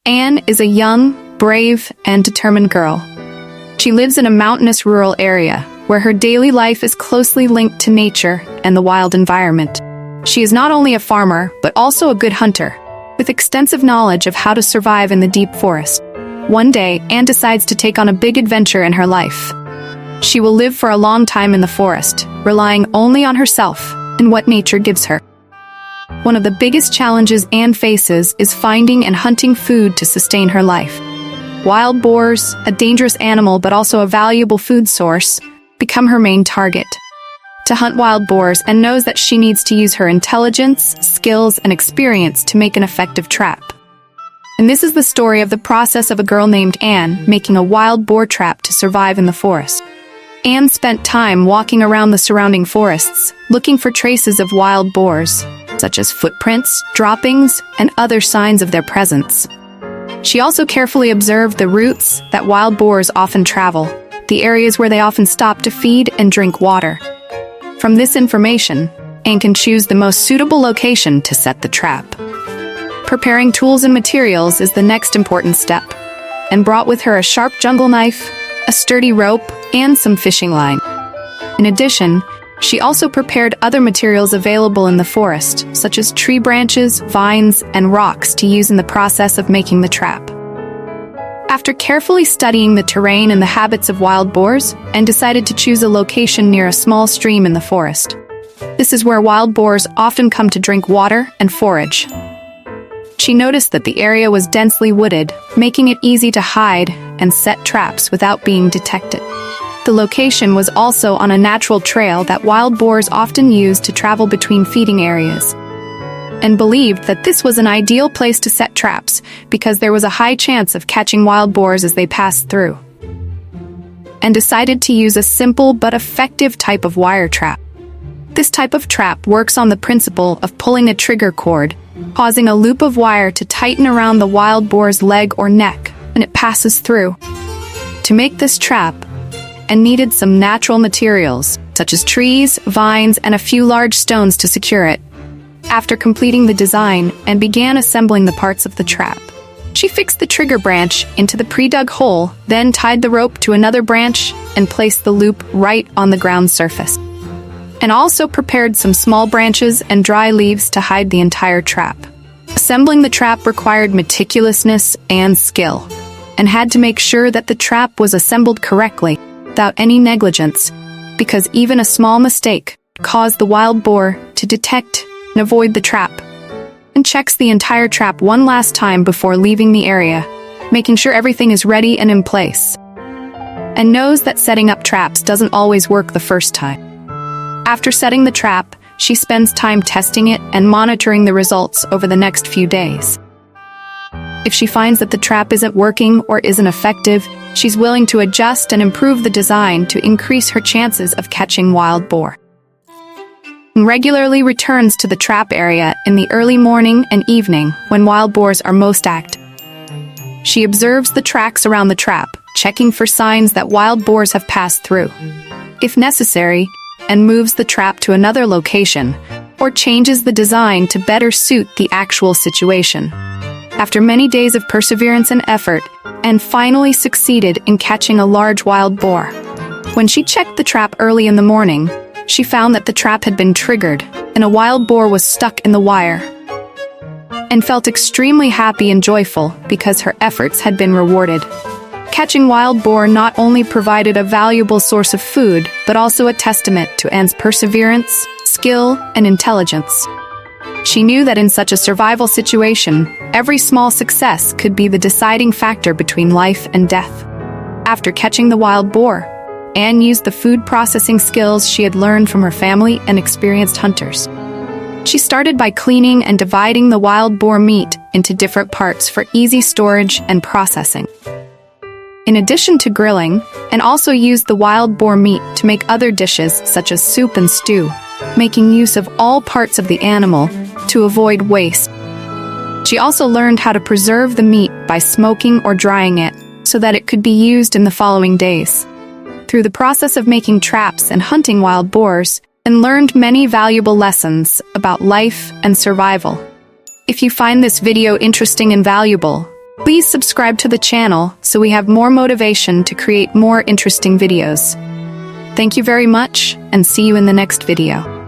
Anne is a young, brave, and determined girl. She lives in a mountainous rural area where her daily life is closely linked to nature and the wild environment. She is not only a farmer, but also a good hunter, with extensive knowledge of how to survive in the deep forest. One day, Anne decides to take on a big adventure in her life. She will live for a long time in the forest, relying only on herself and what nature gives her. One of the biggest challenges Anne faces is finding and hunting food to sustain her life. Wild boars, a dangerous animal but also a valuable food source, become her main target. To hunt wild boars, Anne knows that she needs to use her intelligence, skills, and experience to make an effective trap. And this is the story of the process of a girl named Anne making a wild boar trap to survive in the forest. Anne spent time walking around the surrounding forests, looking for traces of wild boars, such as footprints, droppings, and other signs of their presence. She also carefully observed the routes that wild boars often travel, the areas where they often stop to feed and drink water. From this information, Anne can choose the most suitable location to set the trap. Preparing tools and materials is the next important step, and brought with her a sharp jungle knife, a sturdy rope, and some fishing line. In addition, she also prepared other materials available in the forest, such as tree branches, vines, and rocks to use in the process of making the trap. After carefully studying the terrain and the habits of wild boars, Anne decided to choose a location near a small stream in the forest. This is where wild boars often come to drink water and forage. She noticed that the area was densely wooded, making it easy to hide and set traps without being detected. The location was also on a natural trail that wild boars often use to travel between feeding areas, and believed that this was an ideal place to set traps because there was a high chance of catching wild boars as they passed through. And decided to use a simple but effective type of wire trap. This type of trap works on the principle of pulling a trigger cord, causing a loop of wire to tighten around the wild boar's leg or neck when it passes through. To make this trap, Anne needed some natural materials, such as trees, vines, and a few large stones to secure it. After completing the design, Anne began assembling the parts of the trap. She fixed the trigger branch into the pre-dug hole, then tied the rope to another branch and placed the loop right on the ground surface. And also prepared some small branches and dry leaves to hide the entire trap. Assembling the trap required meticulousness and skill, and had to make sure that the trap was assembled correctly, without any negligence, because even a small mistake caused the wild boar to detect and avoid the trap, and checks the entire trap one last time before leaving the area, making sure everything is ready and in place, and knows that setting up traps doesn't always work the first time. After setting the trap, she spends time testing it and monitoring the results over the next few days. If she finds that the trap isn't working or isn't effective, she's willing to adjust and improve the design to increase her chances of catching wild boar. And regularly returns to the trap area in the early morning and evening when wild boars are most active. She observes the tracks around the trap, checking for signs that wild boars have passed through. If necessary, and moves the trap to another location, or changes the design to better suit the actual situation. After many days of perseverance and effort, Anne finally succeeded in catching a large wild boar. When she checked the trap early in the morning, she found that the trap had been triggered and a wild boar was stuck in the wire, and felt extremely happy and joyful because her efforts had been rewarded. Catching wild boar not only provided a valuable source of food, but also a testament to Anne's perseverance, skill, and intelligence. She knew that in such a survival situation, every small success could be the deciding factor between life and death. After catching the wild boar, Anne used the food processing skills she had learned from her family and experienced hunters. She started by cleaning and dividing the wild boar meat into different parts for easy storage and processing. In addition to grilling, Anne also used the wild boar meat to make other dishes such as soup and stew, making use of all parts of the animal to avoid waste. She also learned how to preserve the meat by smoking or drying it so that it could be used in the following days. Through the process of making traps and hunting wild boars, Anne learned many valuable lessons about life and survival. If you find this video interesting and valuable, Please subscribe to the channel so we have more motivation to create more interesting videos. Thank you very much, and see you in the next video.